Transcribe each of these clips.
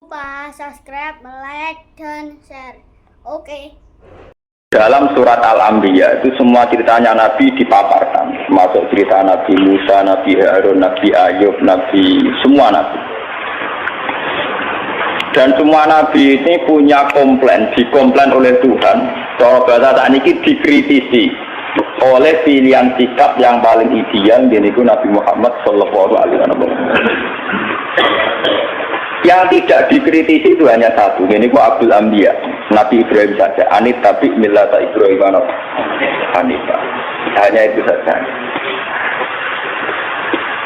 Lupa subscribe, like, dan share. Oke. Dalam surat Al-Anbiya itu semua ceritanya Nabi dipaparkan, termasuk cerita Nabi Musa, Nabi Harun, Nabi Ayub, semua Nabi. Dan semua Nabi ini punya dikomplain oleh Tuhan. Cara bahasa saat ini dikritisi oleh pilihan sikap yang paling ideal, yaitu Nabi Muhammad Sallallahu Alaihi Wasallam. Yang tidak dikritisi itu hanya satu, yaitu Abdul Anbiya, Nabi Ibrahim saja. Anit tapi millata Ibrahim Hanifah. Hanya itu saja.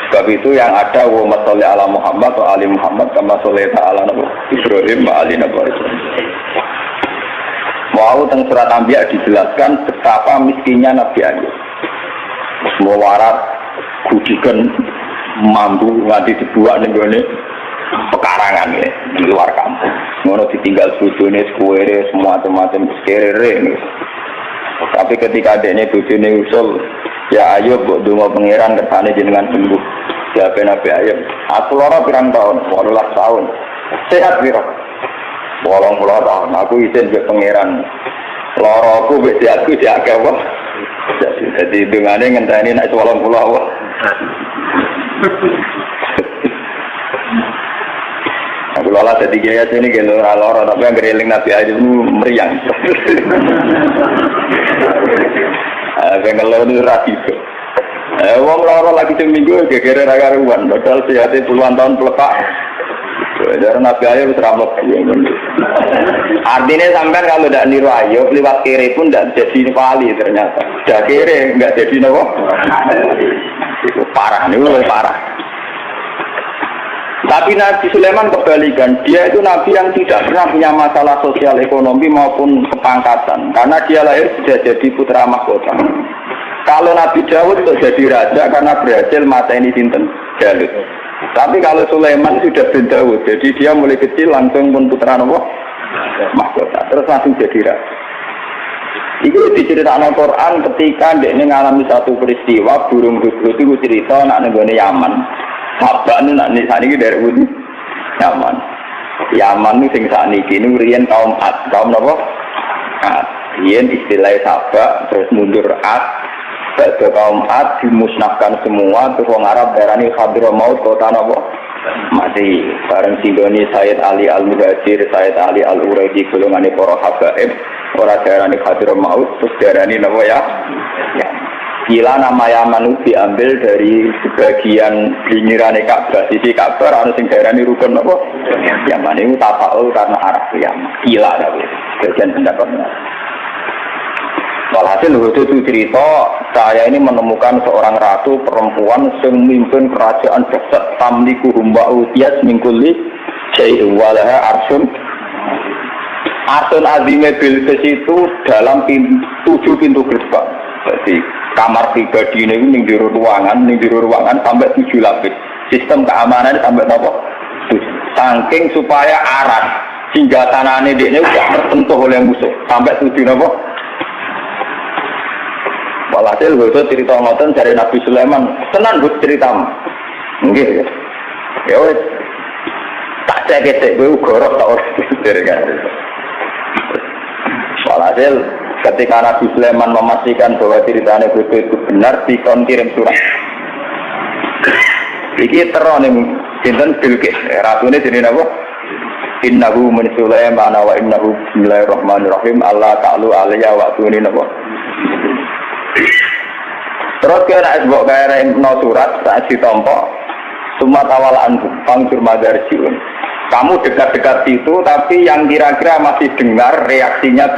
Sebab itu yang ada wa sholli ala Muhammad wa ali Muhammad kama shollaita ala Ibrahim wa ali Ibrahim. Mau tentang surat Anbiya dijelaskan betapa miskinnya Nabi Ayub. Semua warat kudikan mampu nganti dibuat ning pekarangan ya di luar kampung. Ngono ditinggal bojone sekuwere semua macam-macam sekere. Tapi ketika adeknya bojone usul, ya Ayub kok donga pangeran kersane jenengan sembuh. Ya Nabi Ayub, aku lara pirang tahun? 18 tahun. Sehat piro? 80 tahun. Aku izin ke pangeran. Lara aku wis sehatku diake apa? Jadi dungane ngenteni nek 80 apa? Aku lola jadi gaya sini gitu loro tapi yang gereling Nabi Ayub meriang. Pengelau itu rasio. Wong loro lagi seminggu gegere ragaruan, padahal sehatnya puluhan tahun pelepak. Dari Nabi Ayub teramuk. Artinya sampai kalau tidak niru Ayub lewat kiri pun tidak jadi wali ternyata. Dah kiri nggak jadi nopo. Itu parah nih, parah. Tapi Nabi Sulaiman kebalikan, dia itu Nabi yang tidak pernah punya masalah sosial ekonomi maupun kepangkatan, karena dia lahir sudah jadi putra mahkota. Kalau Nabi Daud untuk jadi raja karena berhasil mateni sinten Jalut. Tapi kalau Sulaiman sudah bin Daud, jadi dia mulai kecil langsung pun putra mahkota, terus langsung jadi raja. Itu diceritakan Al-Quran ketika dia mengalami satu peristiwa burung guguk itu cerita nak nenggone Yaman. Sabak nu nak sakniki dari Budi Yaman. Yaman nu sing sakniki nu riyen kaum Ad, kaum napa? Ad. Riyen istilah Sabak terus mundur Ad. Badhe kaum Ad dimusnahkan semua terus wong Arab darani Hadramaut kota napa? Mati. Bareng singgoni Sayyid Ali Al-Muhajir, Sayyid Ali Al-Uraidi golongane para habaib, ora darani Hadramaut terus darani napa ya? Ya. Gila nama Yaman itu diambil dari sebagian pinggirannya Ka'bah. Sisi Ka'bah ada yang daerahnya rukun apa? Yaman itu tafa'ul karena arah Yaman. Gila tapi bagian pendapatnya. Walhasil itu cerita saya ini menemukan seorang ratu perempuan yang memimpin kerajaan besar tamliku humba'u tias mingkuli syai'u walaha arsun azime Bilqis itu dalam 7 pintu gerbang. Jadi kamar pribadi ini ning jero ruangan sampai 7 lapis. Sistem keamanan sampai apa? Saking supaya arah hingga tanahnya dia tidak tersentuh oleh musuh sampai 7 apa? Walhasil itu cerita ngoten dari Nabi Sulaiman. Tenan bu ceritamu. Nggih. Ya wis. Tak cek kowe gorok tak ora kan. Walhasil ketika Nabi Sulaiman memastikan bahwa ceritanya itu benar, dikon kirim surat. Iki terone sinten Bilqis, ratune jenenge napa? Innahu min Sulaiman wa innahu bismillahirrahmanirrahim. Allah ta'ala alayya wa tuni napa? Terus kena sebab kaya no surat saat ditompo semua tawalan pangkur madarjiun. Kamu dekat-dekat situ tapi yang kira-kira masih dengar reaksinya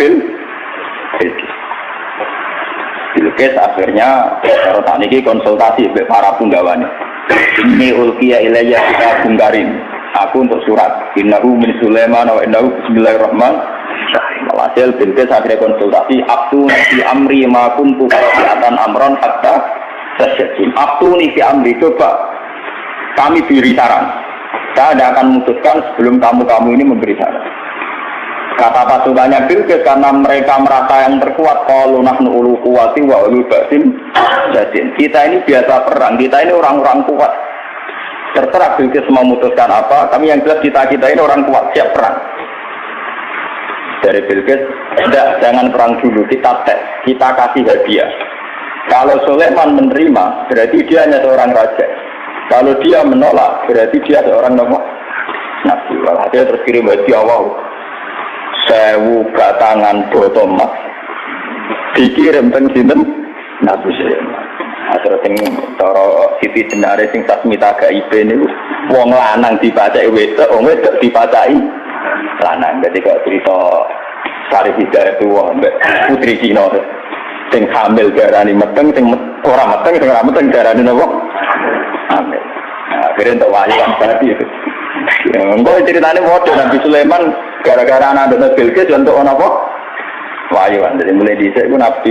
Bilqis akhirnya kalau tak niki konsultasi dengan para punggawane. Ini ulqiya ilayya kitabun karim. Aku untuk surat. Innahu min Sulaiman wa innahu bismillahirrahmanirrahim. Walhasil Bilqis akhirnya konsultasi. Abtuni fi amri ma kuntu qati'atan amran hatta tasjid. Abtuni fi amri, coba kami beri saran. Saya tidak akan memutuskan sebelum kamu ini memberi saran. Kata pasukannya Bilqis karena mereka merasa yang terkuat, qalu nahnu ulu quwwati wa ulu ba'sin jadin. Kita ini biasa perang, kita ini orang-orang kuat. Terserah Bilqis memutuskan apa, kami yang jelas kita ini orang kuat, siap perang. Dari Bilqis, tidak, jangan perang dulu, kita tes, kita kasih hadiah. Kalau Sulaiman menerima, berarti dia hanya seorang raja. Kalau dia menolak, berarti dia seorang nabi. Walhasil terus kirim hadiah, wow, 1000 batangan botol emas dikirim teng sinten Nabi Sulaiman. Terus sing cara Siti Jenare sing Sasmita Gaibe niku wong lanang dipacaki wedok, wong wedok dipacaki lanang. Dadi kok cerita Sari Hidayah itu mbek putri Cina sing hamil darani meteng, sing ora meteng, sing ora meteng darani napa? Hamil. Nah, akhirnya untuk walian tadi itu. Engko ceritane model Nabi Sulaiman gara-gara anak Bilqis untuk apa? Walian. Jadi mulai dhisik ku Nabi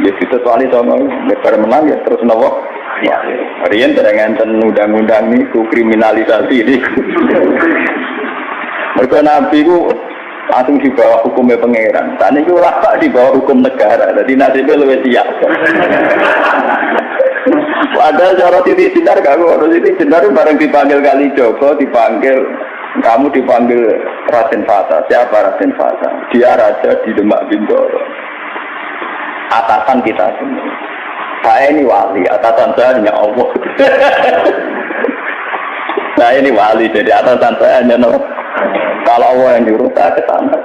ya kita soalnya sama lebar menang ya terus nopo ya riyen dengan undang-undang niku kriminalisasi ini mereka Nabi ku langsung di bawah hukumnya pangeran tadi ku lah di bawah hukum negara jadi nasibnya lebih siap padahal cara Siti Jenar kalau Siti Jenar bareng dipanggil Kali Joko dipanggil kamu dipanggil Raden Fata. Siapa Raden Fata? Dia raja di Demak Bintoro, atasan kita semua. Saya ini wali, atasan saya hanya Allah. Saya ini wali, jadi atasan saya hanya Allah. Kalau Allah yang nyuruh saya ke sana.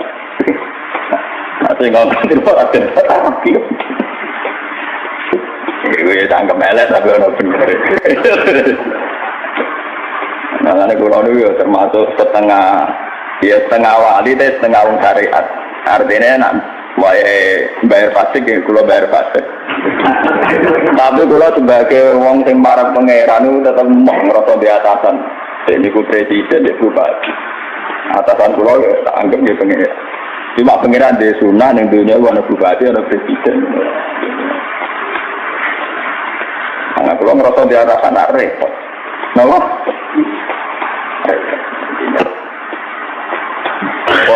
Masih ngomong di bawah Raden Fata. Gue tangkap melet tapi orang bener. Nah, ini kulo itu termasuk setengah wali, setengah wong syariat. Artinya nak bayar fasik, kulo bayar fasik. Tapi kulo sebagai wong sing marang pangeran itu tetap mau ngerasa di atasan. Jadi ku presiden, di bupati. Atasan kulo ya tak anggap dia pangeran. Cuma pangeran di sunnah yang dunia ada bupati, ada presiden. Nah, kulo ngerasa di atasan repot. Kenapa?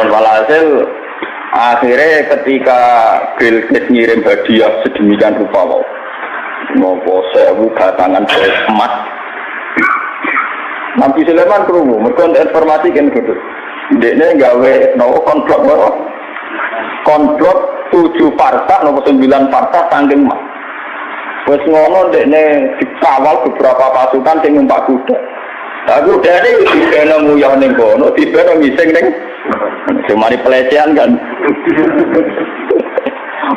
Walhasil akhirnya ketika Bilqis ngirim hadiah sedemikian rupa nopo 1000 batangan emas Nabi Sulaiman krungu mergo informasi kan gitu dekne gawe nopo konplot 7 partak nopo 9 partak saking emas wis ngono dekne dikawal beberapa pasukan sing numpak kuda. Aku dari dibena nguyah ning kono, dibena ngising ning cuma pelecehan kan.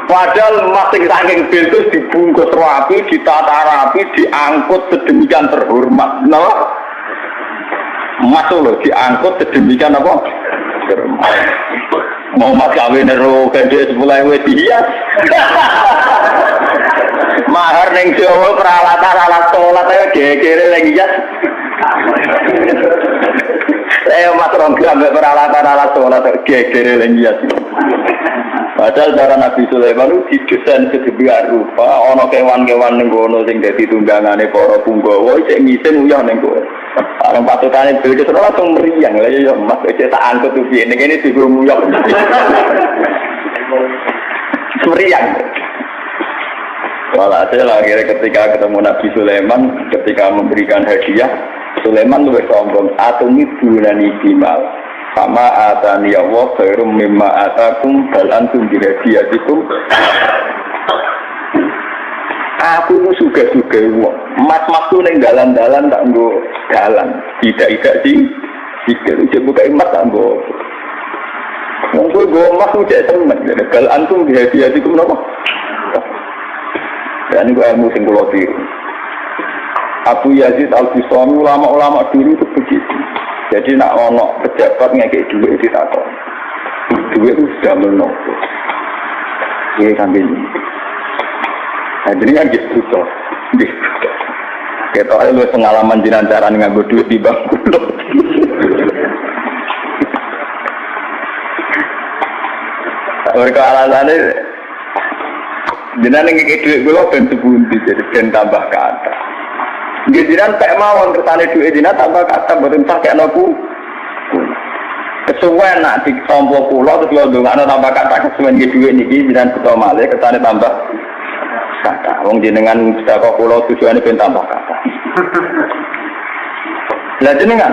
Padahal masing saking Bilqis dibungkus rapi, ditata rapi, diangkut sedemikian terhormat. Nah, masuk loh diangkut sedemikian apa? Terhormat. Mau mas kawin ero gede 10.000 dihias. Mahar ning Jawa peralatan alat sholat ae gegere lagi ya. Saya mas gram peralatan alat sholat gegere lagi ya. Padahal cara Nabi Sulaiman itu didesain sedemikian rupa, ana kewan-kewan ning kono sing dadi tunggangane para punggawa isih ngisin uyah ning kono. Arep patutane Bilqis langsung meriang. Lah ya Mas iki tak angkut piye ning kene digurung uyah. Meriang. Walhasil akhirnya ketika ketemu Nabi Sulaiman, ketika memberikan hadiah, Sulaiman lebih sombong. Atumi bulani bimal, sama atani Allah khairum mimma atakum bal antum bihadiyatikum. Aku itu suka uang. Mas tuh neng dalan-dalan tak nggo dalan. Tidak sih. Jika buka emas tak nggo. Mungkin gue emas tuh cek temen. Bal antum bihadiyatikum apa? Dan ini ilmu sing kula tiru. Abu Yazid Al-Bistami ulama-ulama dulu itu begitu. Jadi nak ono pejabat ngekek duit ditakon. Duit itu sudah menopo. Ini sambil ini. Nah jadi kan gitu toh. Kita lu pengalaman jinan cara nganggo duit di bangku lo. Mereka alasannya jinan ngekek duit gue lo ben sebundi jadi ben tambah ke atas. Jinan kayak mawon kesana duit jinan tambah ke atas betul pakai nopo. Kesuwen nak di tompo pulau terus lo dong ada tambah ke atas kesuwen ke duit niki jinan betul malah kesana tambah. Kata, wong jenengan sedekah kula tujuane ben tambah kata. Lah jenengan,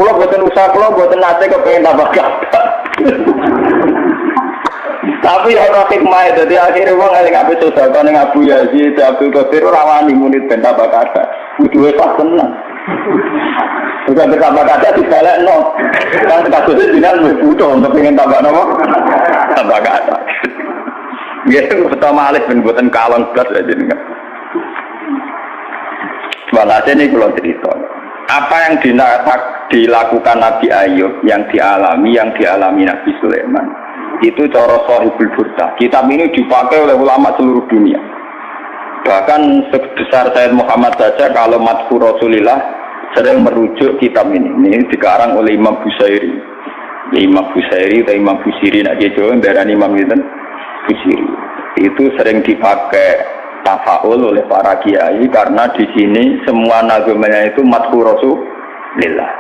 kula boten usaha, kula boten nate kepengin tambah kata. Tapi ya ora hikmah, dadi akhire wong eling ape sedekah ning Abu Yazid, Abdul Qadir ora wani muni ben tambah kata. Kudu wis tenan. Bukan tambah kata dibalekno. Kan kasusnya jenengan wis butuh untuk pengen tambah napa? Tambah kata. Ya pertama alih ben boten kalon blas jenengan. Walhasil ini kalau cerita apa yang dilakukan Nabi Ayub yang dialami Nabi Sulaiman itu cara Shahibul Burdah. Kitab ini dipakai oleh ulama seluruh dunia, bahkan sebesar Sayyid Muhammad saja kalau Madhur Rasulillah sering merujuk kitab ini dikarang oleh Imam Busairi atau Imam Busiri nak Jawa berani Imam itu Busiri itu sering dipakai tafaul oleh para kiai karena di sini semua nazmnya itu madhur Rasulillah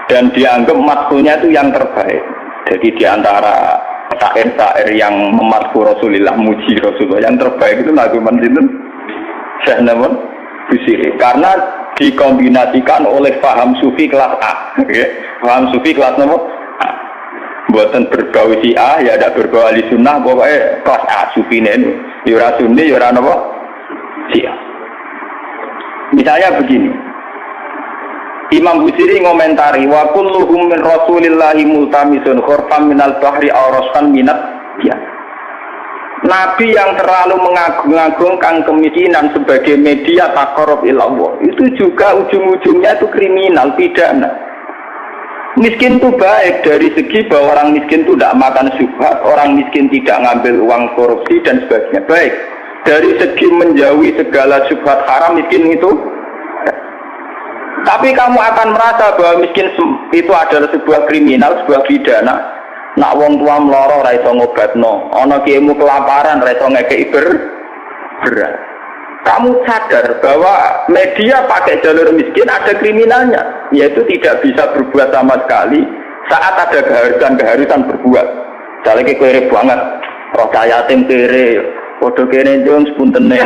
dan dianggap madhunya itu yang terbaik. Jadi di antara syair-syair yang memadhur Rasulillah, muji Rasulullah, yang terbaik itu nazman itu Syekh Namun Busiri karena dikombinasikan oleh paham sufi kelas A. Paham sufi kelas nomor A. Buatan berbau si A ya ada berbau ahli sunnah pokoknya kelas A sufi ini yura sunni yura nopo Sia. Misalnya begini, Imam Busiri ngomentari wa kulluhum min Rasulillahi multamisun khurfam minal bahri aw rasfan minat ya. Nabi yang terlalu mengagung-agungkan kemiskinan sebagai media taqarrub ila Allah itu juga ujung-ujungnya itu kriminal, pidana. Miskin itu baik dari segi bahwa orang miskin itu tidak makan syubhat, orang miskin tidak ngambil uang korupsi dan sebagainya. Baik. Dari segi menjauhi segala syubhat haram miskin itu. Tapi kamu akan merasa bahwa miskin itu adalah sebuah kriminal, sebuah pidana. Nak wong tua meloro ra iso ngobatno, ana kiaimu kelaparan ra iso ngekeki beras. Kamu sadar bahwa media pakai jalur miskin ada kriminalnya, yaitu tidak bisa berbuat sama sekali saat ada keharusan berbuat. Misalnya kere banget, roh yatim kere, podo kene jong sepuntene.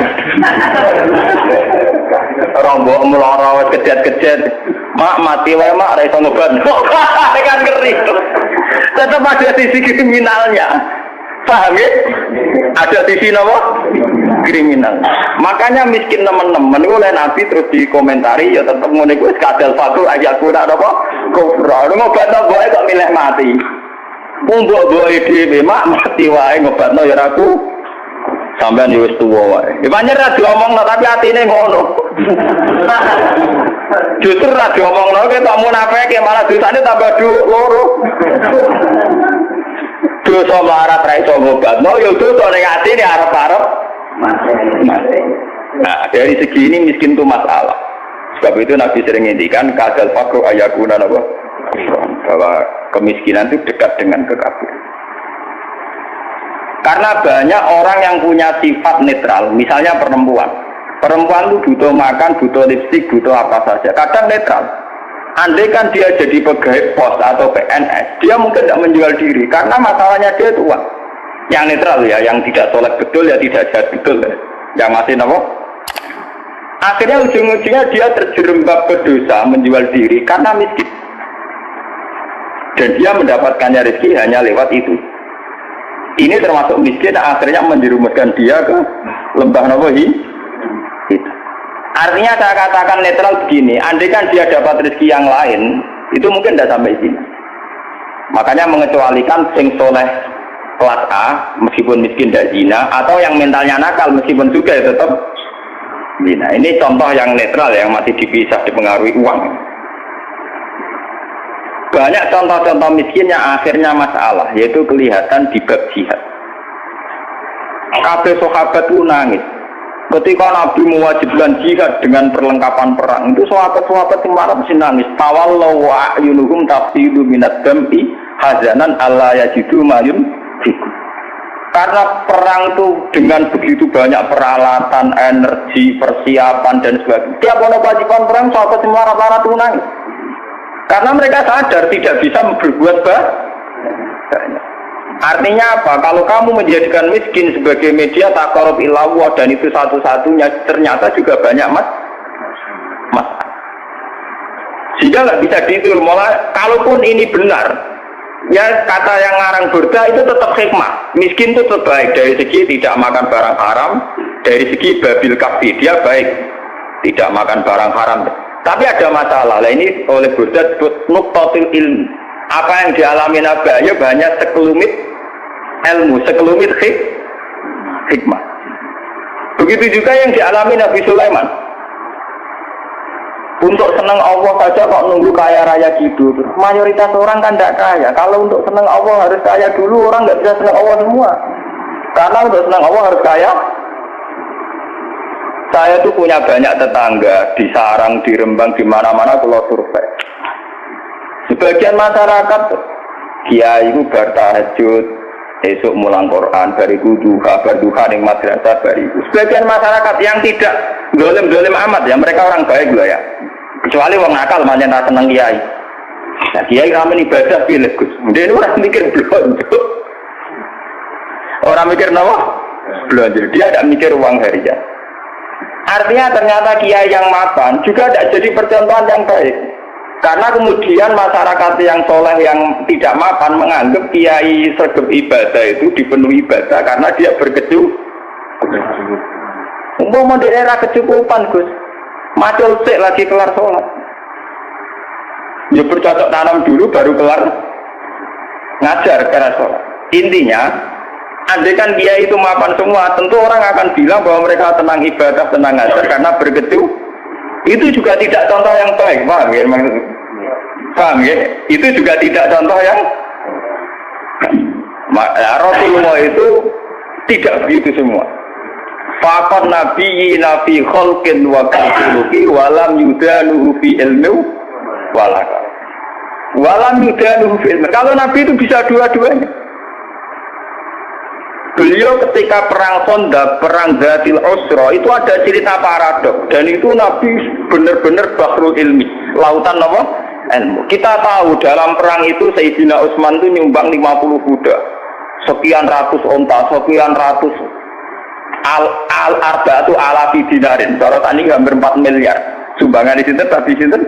Rombok meloro kejet-kejet. Mak mati wae mak ra iso ngobatno. Kan ngeri. Tetap ada sisi kriminalnya. Paham ya? Ada sisi apa? Kriminal. Makanya miskin teman-teman oleh Nabi terus dikomentari ya tetap ngene kuwi kadal fatul ayat ora apa? Kufra. Ngobatno boe kok milih mati. Mbok-mboke dhewe mak mati wae ngobatno ya aku. Sampeyan wis tuwa wae. Ya pancen ra diomongno tapi atine ngono. Justru ra diomongno ke tak munafik malah dosane tambah loro. Dosa melarat ra iso ngobatno ya dosa ning atine arep-arep mati. Nah, dari segi ini miskin itu masalah. Sebab itu Nabi sering ngendikan kadal faqru ayakuna apa? Bahwa kemiskinan itu dekat dengan kekafiran. Karena banyak orang yang punya sifat netral, misalnya perempuan. Perempuan itu butuh makan, butuh lipstik, butuh apa saja. Kadang netral. Andai kan dia jadi pegawai pos atau PNS, dia mungkin tidak menjual diri karena masalahnya dia itu uang. Yang netral ya, yang tidak soleh betul ya tidak jahat betul ya. Yang masih nopo. Akhirnya ujung-ujungnya dia terjerembab ke dosa menjual diri karena miskin. Dan dia mendapatkannya rezeki hanya lewat itu. Ini termasuk miskin akhirnya menjerumuskan dia ke lembah nawahi. Artinya saya katakan netral begini, andai kan dia dapat rezeki yang lain, itu mungkin tidak sampai sini. Makanya mengecualikan sing soleh kelas A, meskipun miskin dan zina, atau yang mentalnya nakal meskipun juga ya tetap zina. Ini contoh yang netral yang masih dipisah dipengaruhi uang. Banyak contoh-contoh miskin yang akhirnya masalah, yaitu kelihatan di bab jihad. Kabeh sahabat itu nangis. Ketika Nabi mewajibkan jihad dengan perlengkapan perang, itu sahabat-sahabat yang marah mesti nangis. Tawallahu a'yunuhum tafsidu minad dam'i hazanan alla yajidu mayun fiku. Karena perang itu dengan begitu banyak peralatan, energi, persiapan dan sebagainya. Tiap kewajiban perang sahabat yang marah-marah itu nangis. Karena mereka sadar tidak bisa berbuat banyak. Artinya apa? Kalau kamu menjadikan miskin sebagai media taqarrub ila Allah dan itu satu-satunya, ternyata juga banyak mas. Sehingga nggak bisa ditiru. Malah kalaupun ini benar, ya kata yang ngarang Burda itu tetap hikmah. Miskin itu terbaik dari segi tidak makan barang haram, dari segi babil kafi dia baik, tidak makan barang haram. Tapi ada masalah. Lah ini oleh Burda disebut nuqtatul ilm. Apa yang dialami Nabi Ayub hanya sekelumit ilmu, sekelumit hikmah. Begitu juga yang dialami Nabi Sulaiman. Untuk senang Allah saja kok nunggu kaya raya gitu. Mayoritas orang kan tidak kaya. Kalau untuk senang Allah harus kaya dulu, orang nggak bisa senang Allah semua. Karena untuk senang Allah harus kaya. Saya tuh punya banyak tetangga di Sarang, di Rembang, di mana-mana kalau survei. Sebagian masyarakat kiai itu bertahajud, esok mulang Quran, bariku duha, berduha ning madrasah bariku. Sebagian masyarakat yang tidak dolim amat ya, mereka orang baik loh ya. Kecuali wong nakal manjen ra seneng kiai. Nah, kiai ramen ibadah pilih Gus. Dia ora mikir belanja. Orang mikir nawa belanja. Dia tidak mikir uang harian. Artinya ternyata kiai yang mapan juga tidak jadi percontohan yang baik. Karena kemudian masyarakat yang soleh yang tidak mapan menganggap kiai sergap ibadah itu dipenuhi ibadah karena dia berkecukupan. Umpama di era kecukupan Gus, macul sik lagi kelar sholat. Ya bercocok tanam dulu baru kelar ngajar kelar sholat. Intinya, andai kan kiai itu mapan semua, tentu orang akan bilang bahwa mereka tenang ibadah, tenang ngajar karena berkecukupan. Itu juga tidak contoh yang baik, paham ya? Paham ya? Itu juga tidak contoh yang Rasulullah itu tidak begitu semua. Faqad nabiyyi nabi khalqin wa khuluqi walam yudanu fi ilmi walaka. Walam yudanu fi ilmi. Kalau nabi itu bisa dua-duanya. Beliau ketika perang Khandaq, perang Dzatil Usra itu ada cerita paradok dan itu Nabi benar-benar bahrul ilmi, lautan apa? Ilmu. Kita tahu dalam perang itu Sayyidina Utsman itu nyumbang 50 kuda, sekian ratus onta, sekian ratus al-arba'atu alafi dinarin. Kalau tadi hampir 4 miliar. Sumbangan di sini tapi sinten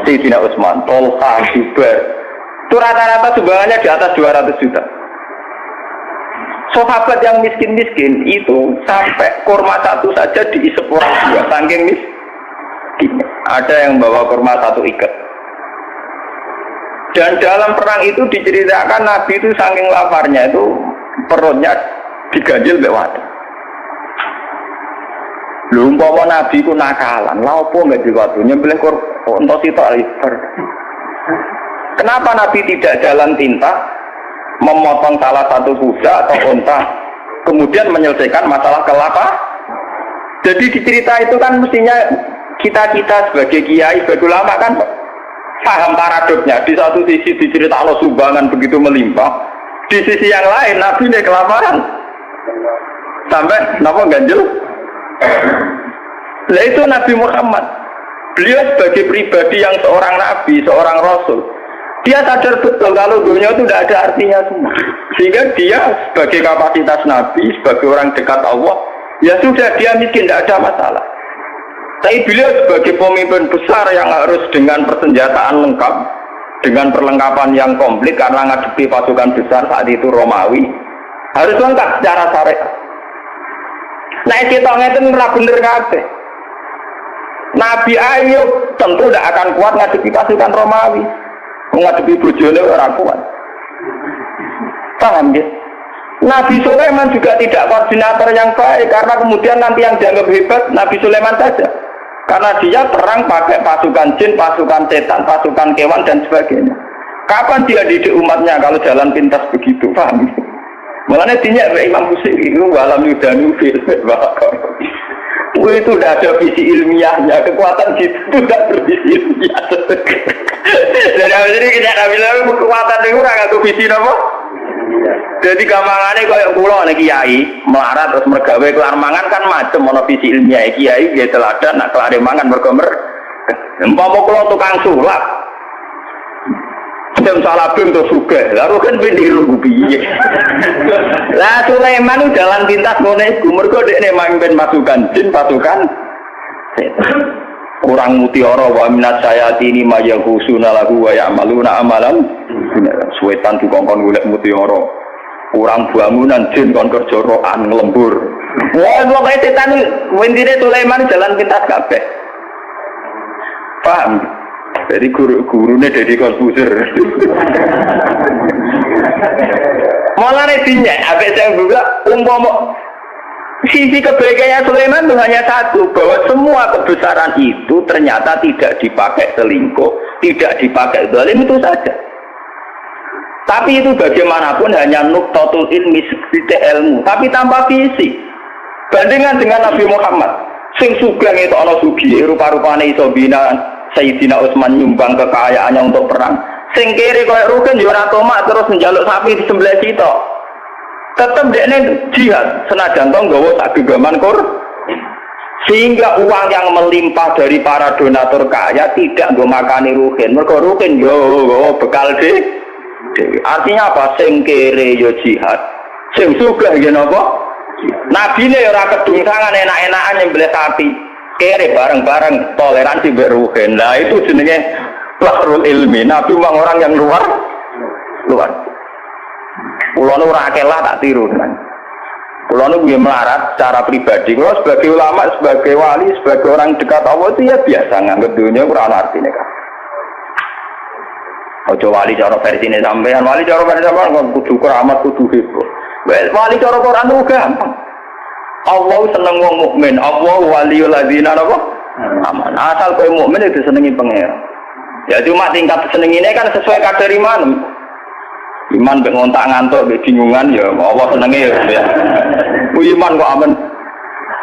Sayyidina Utsman, Tolha, Zubair. Itu rata-rata sumbangannya di atas 200 juta. Sahabat yang miskin-miskin itu sampai kurma satu saja diisep orang dua, saking miskin. Ada yang bawa kurma satu ikat. Dan dalam perang itu diceritakan Nabi itu saking laparnya itu perutnya diganjil lewat. Lu umpama Nabi itu nakalan, lah apa nggak diwatu nyembelih untuk sitok liver. Kenapa Nabi tidak jalan tinta? Memotong salah satu kuda atau unta, kemudian menyelesaikan masalah kelapa. Jadi di cerita itu kan mestinya kita sebagai kiai, sebagai ulama kan paham paradoknya. Di satu sisi diceritakan sumbangan begitu melimpah, di sisi yang lain Nabi ini kelaparan sampai napa ganjel. Nah itu Nabi Muhammad. Beliau sebagai pribadi yang seorang Nabi, seorang Rasul. Dia sadar betul kalau dunia itu tidak ada artinya semua. Sehingga dia sebagai kapasitas Nabi, sebagai orang dekat Allah, ya sudah dia miskin, tidak ada masalah. Tapi beliau sebagai pemimpin besar yang harus dengan persenjataan lengkap, dengan perlengkapan yang komplit karena ngadepi pasukan besar saat itu Romawi, harus lengkap secara syariat. Nah kita itu ora bener kabeh. Nabi Ayub tentu tidak akan kuat ngadepi pasukan Romawi. Menghadapi bojone ora kuat. Paham ya? Nabi Sulaiman juga tidak koordinator yang baik karena kemudian nanti yang dianggap hebat Nabi Sulaiman saja. Karena dia perang pakai pasukan jin, pasukan setan, pasukan kewan dan sebagainya. Kapan dia didik umatnya kalau jalan pintas begitu? Paham? Mulanya dinyak Imam Busiri itu walam yudanu fil itu tidak ada visi ilmiahnya, kekuatan itu tidak bervisi ilmiah. Jadi kita bilang kekuatan itu orang atau visi apa? Jadi gampangannya kayak pulau nih kiai melarat terus mergawe kelar mangan kan macam mono visi ilmiah kiai dia teladan nak kelar mangan bergomer. Empama pulau tukang sulap, jam salah bentuk juga, lalu kan pindiru biye. Lah Sulaiman itu jalan pintas ngono iku mergo dekne mamimpin pasukan jin, pasukan setan. orang mutiara wa minat sayatini mayaghusuna lahu wa ya'maluna amalan suwetan dikongkon golek mutiara orang bangunan jin kon kerja rokan nglembur wah pokoke setan wendine Sulaiman jalan pintas kabeh paham jadi gurune Deddy Corbuzier mulane dinyek ambek saya juga umpama sisi kebaikannya Sulaiman itu hanya satu, bahwa semua kebesaran itu ternyata tidak dipakai selingkuh, tidak dipakai zalim itu saja. Tapi itu bagaimanapun hanya nuktatul ilmi seperti ilmu, tapi tanpa visi. Bandingan dengan Nabi Muhammad, sing sugeng itu ana sugi, rupa-rupane iso bina Sayyidina Utsman nyumbang kekayaannya untuk perang. Sing kere koyo Rukin yo ora tomak terus njaluk sapi di sebelah situ. Tetap dekne jihad senajan tong nggawa sak gegaman kur sehingga uang yang melimpah dari para donatur kaya tidak nggo makani Ruhin mergo Ruhin yo bekal dewe artinya apa sing kere yo jihad sing sugih yen apa nabine ora kedungsangan enak-enakan nyembelih sapi kere bareng-bareng toleransi mbek Ruhin lah itu jenenge lahrul ilmi nabi orang yang luar Kulo nu ora akeh lah tak tiru kan. Kulo nu nggih melarat secara pribadi. Kulo sebagai ulama, sebagai wali, sebagai orang dekat Allah itu ya biasa nganggep dunia ora ana artine kan. Ojo wali cara versine sampean, wali cara versine sampean kudu keramat kudu heboh. Wali cara Quran itu gampang. Allah seneng wong mukmin, Allah waliyul ladzina apa? Aman. Asal kowe mukmin itu senengi pangeran. Ya cuma tingkat senengine kan sesuai kadar iman. Iman mbek ngontak ngantuk mbek bingungan ya Allah senenge ya. Iman kok aman.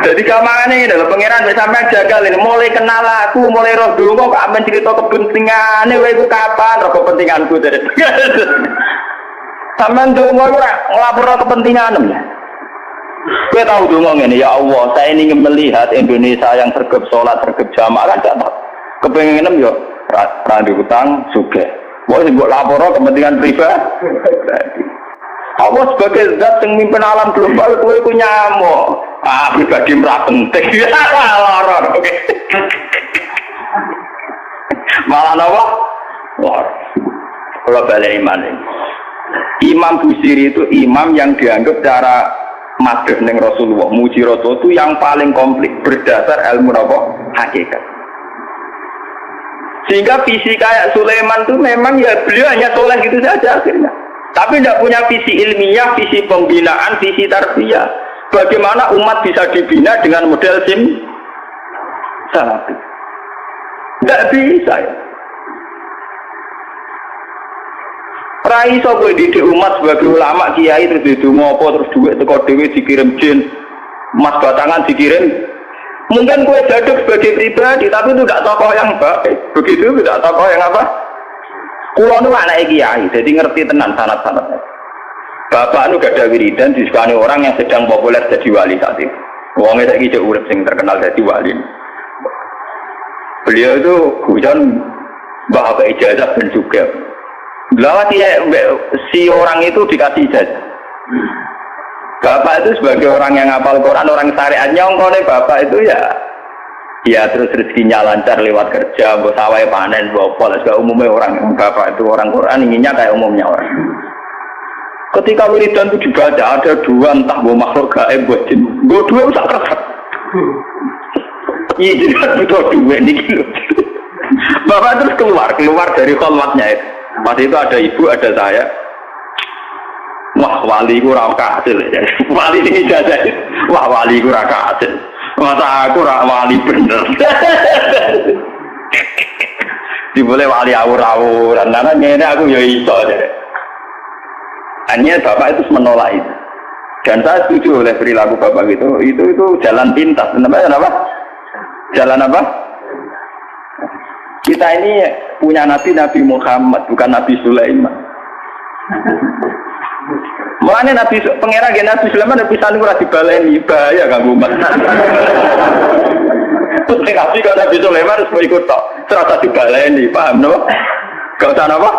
Jadi gamangane ngene lho pangeran wis sampean jagal ini mulai kenal aku, mulai roh donga kok amen cerita kepentingane kowe iku kapan roh kepentinganku dari. Sampeyan donga ora nglapor kepentinganem ya. Kowe tahu donga ngene ya Allah, saya ingin melihat Indonesia yang sergap salat, sergap jamaah kan tak kepenginem yo ra utang sugih. Wah, buat laporan kepentingan pribadi. Allah sebagai zat yang mimpin alam global, kowe iku nyamuk. Pribadi ora penting. Loror, oke. Malah napa? Lor. Kalau balik iman ini. Imam Busiri itu imam yang dianggap cara madhep ning Rasulullah, muji Rasul itu yang paling komplit berdasar ilmu apa? Hakikat. Sehingga visi kayak Sulaiman itu memang ya beliau hanya soleh gitu saja akhirnya. Tapi tidak punya visi ilmiah, visi pembinaan, visi tarbiyah. Bagaimana umat bisa dibina dengan model salafi? Tidak bisa ya. Rai so kowe didik umat sebagai ulama kiai terus didonga apa terus duit teko dhewe dikirim jin. Emas batangan dikirim. Mungkin kue jaduk sebagai pribadi, tapi itu tidak tokoh yang baik. Begitu tidak tokoh yang apa? Kulo itu anak kiai, jadi ngerti tenan sanad-sanadnya. Bapak itu gak ada wiridan disukani orang yang sedang populer jadi wali saat itu. Wongnya saya kira urip sing terkenal jadi wali. Beliau itu hujan bahwa ijazah dan juga. Belawat si orang itu dikasih ijazah. Bapak itu sebagai orang yang hafal Quran, orang syariatnya, ongkone bapak itu ya terus rezekinya lancar lewat kerja, mbok sawah panen, mbok apa, segala umumnya orang bapak itu orang Quran inginnya kayak umumnya orang. Ketika wiridan itu dibaca ada dua entah mbok makhluk gaib mbok jin, mbok dua usah kerset. Iya jadi kan butuh duit nih gitu. Bapak terus keluar dari kholwatnya itu. Pas itu ada ibu, ada saya. Wah wali ku ra kasil ya. Wali ini ijazah. Wah wali ku ra kasil. Masa aku ra wali bener. Dibole wali awur-awuran. Karena ngene aku ya iso deh. Hanya bapak itu menolak itu. Dan saya setuju oleh perilaku bapak itu jalan pintas. Namanya apa? Jalan apa? Kita ini punya Nabi Muhammad, bukan Nabi Sulaiman. Makanya Nabi Pangeran Nabi Sulaiman Nabi Sanu ora dibaleni bahaya kanggo umat. Nabi kalau Nabi Sulaiman harus ikut tok, serasa dibaleni, paham no? Gak usah apa?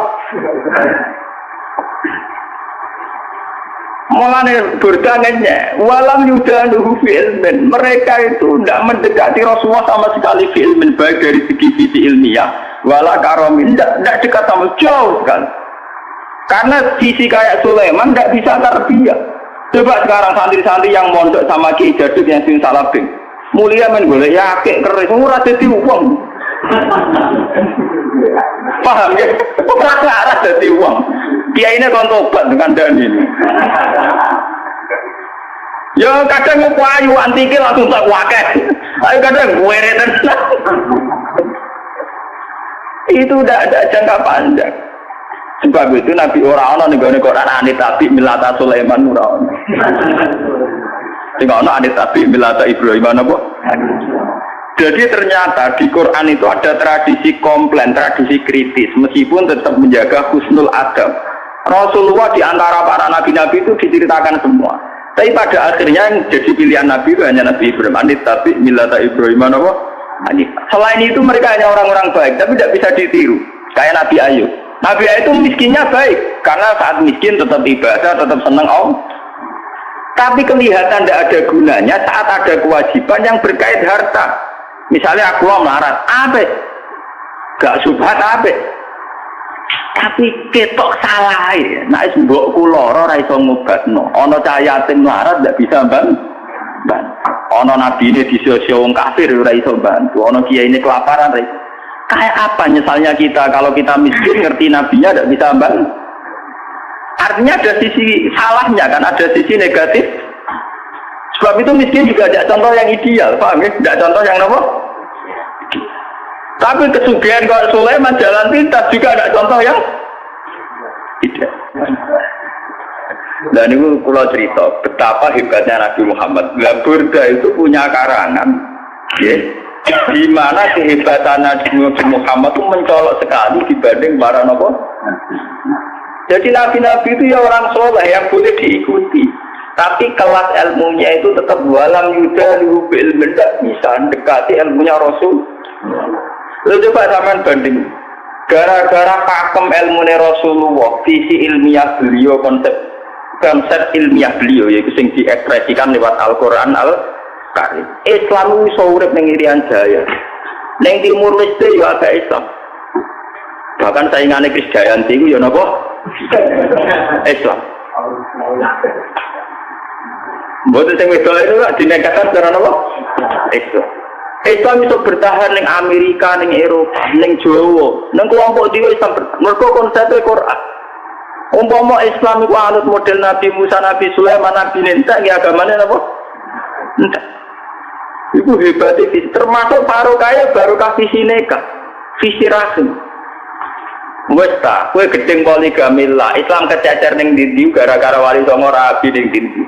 Mulane berdangannya, walam yudanuhu fi ilmin. Mereka itu tidak mendekati Rasulullah sama sekali fi ilmin, baik dari segi visi ilmiah, wala karomin, tidak dekat sama jauh kan. Karena sisi kayak Sulaiman tidak bisa tarbiyah. Coba sekarang santri-santri yang mondok sama Ki Jaduk yang sing salabing, mulia men golek yakek keris, ora dadi wong. Paham ya? Ora dadi wong. Kiai ini kon tobat dengan Dani. Ya kadang ngupayu antike langsung tak wakeh. Ayo kadang guere tenan. Itu udah ada jangka panjang. Sebab itu Nabi ora ana ning gone Quran anit tapi milata Sulaiman ora ana. Sing ana anit tapi milata Ibrahim apa? Jadi ternyata di Quran itu ada tradisi komplain, tradisi kritis, meskipun tetap menjaga husnul adab. Rasulullah di antara para nabi-nabi itu diceritakan semua. Tapi pada akhirnya yang jadi pilihan Nabi itu hanya Nabi Ibrahim. Anit tapi milata Ibrahim apa? Anit. Selain itu mereka hanya orang-orang baik, tapi tidak bisa ditiru. Kayak Nabi Ayub. Nabi Ayub itu miskinnya baik, karena saat miskin tetap ibadah, tetap senang Allah. Tapi kelihatan tidak ada gunanya saat ada kewajiban yang berkait harta. Misalnya aku mau melarat, apa? Gak subhat apa? Tapi ketok salah ya. Nek mbokku lara ora iso ngobatno. Ana cahaya yatim melarat ndak bisa bantu. Ana nabine disio-sio wong kafir ora iso bantu. Ana kiai ini kelaparan ora. Kayak apa misalnya kita kalau kita miskin ngerti nabinya ndak bisa bantu. Artinya ada sisi salahnya kan, ada sisi negatif. Sebab itu miskin juga ada contoh yang ideal, paham ya? Tidak contoh yang apa? Tapi kesugihan kalau Sulaiman jalan pintas juga ada contoh yang tidak. Dan itu kalau cerita betapa hebatnya Nabi Muhammad. Burda itu punya karangan, ya, di mana kehebatan Nabi Muhammad itu mencolok sekali dibanding para nabi. Jadi nabi-nabi itu ya orang soleh yang boleh diikuti. Tapi kelas ilmunya itu tetap walam yudalu bil ilmin, tidak bisa mendekati ilmunya Rasul. Lalu coba sampean banding. Gara-gara pakem ilmunya Rasulullah, visi ilmiah beliau, konsep ilmiah beliau yaitu sing diekspresikan lewat Al-Qur'an Al-Karim. Islam iso urip ning Irian Jaya. Ning Timur Leste yo ada Islam. Bahkan saingane Krisdayanti iku yo napa? Islam. Boten sing wedok itu dinegasikan cara napa? Islam itu bertahan ning Amerika, ning Eropa, ning Jawa, ning kelompok dhewe Islam. Mergo konsep Quran. Umpama Islam iku anut model Nabi Musa, Nabi Sulaiman, Nabi Ninta, ya agamane napa? Enggak. Iku hebatnya termasuk barokah barokah visi nikah, visi rahim. Wes ta, kowe gedeng poligami lah. Islam kececer ning ndi gara-gara wali songo rabi ning ndi.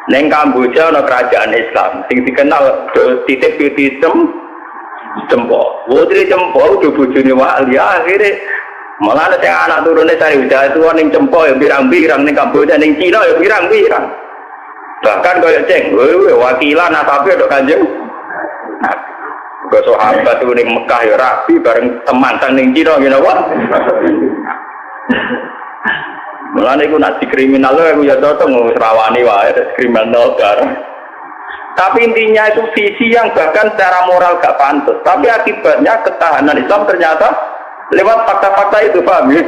Neng Kamboja ana kerajaan Islam sing dikenal titip jempol. Putri jempol udah bojone wali akhire malah ada yang anak turune cari udah itu ning jempol ya pirang-pirang ning Kamboja ning Cina ya pirang-pirang. Bahkan kaya ceng, wakilan tapi ada Kanjeng. Kok sahabat itu ning Mekah ya rapi bareng teman sang ning Cina ngene wae. Mulane iku nak dikriminal aku ya cocok ngrawani wae kriminal bareng. Tapi intinya itu visi yang bahkan secara moral gak pantas. Tapi akibatnya ketahanan Islam ternyata lewat fakta-fakta itu, paham ya?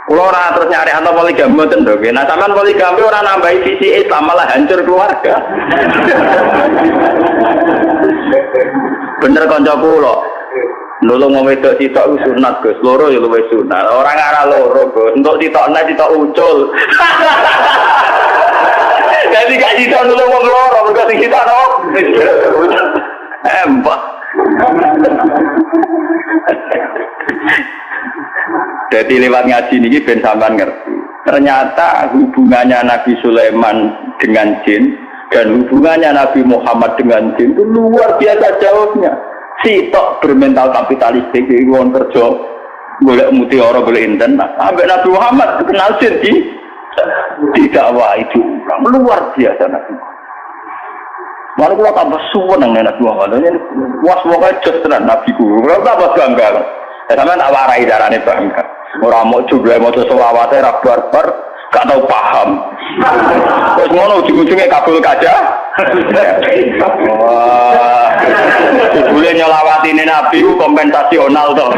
Kalau orang terus nyari antar poligami mboten lho. Nah, sampean poligami ora nambahi visi Islam malah hancur keluarga. Bener kanca kula. Nulung wong wedok sitok sunat Gus, loro ya luwih sunat. Ora ngara loro, Gus. Entuk sitokne sitok ucul. Jadi gak sitok nulung wong loro, mergo sing sitok apa? Empah. Jadi lewat ngaji niki ben sampean ngerti. Ternyata hubungannya Nabi Sulaiman dengan jin dan hubungannya Nabi Muhammad dengan jin itu luar biasa jauhnya. Sitok bermental kapitalistik iki wong kerja golek mutiara golek inten. Ambek Nabi Muhammad kenal jin tidak wah itu luar biasa Nabi. Malah kula tambah suweneng Nabi Muhammad. Wah semoga tenan Nabi ku. Kula tambah bangga. Sampeyan tak warai darane bangga. Ora mau jumlah maca selawate ra barbar, gak tahu paham. Terus ngono ujung-ujungnya kabul kaca. Wah, boleh nyelawati Nabi kompensasional toh.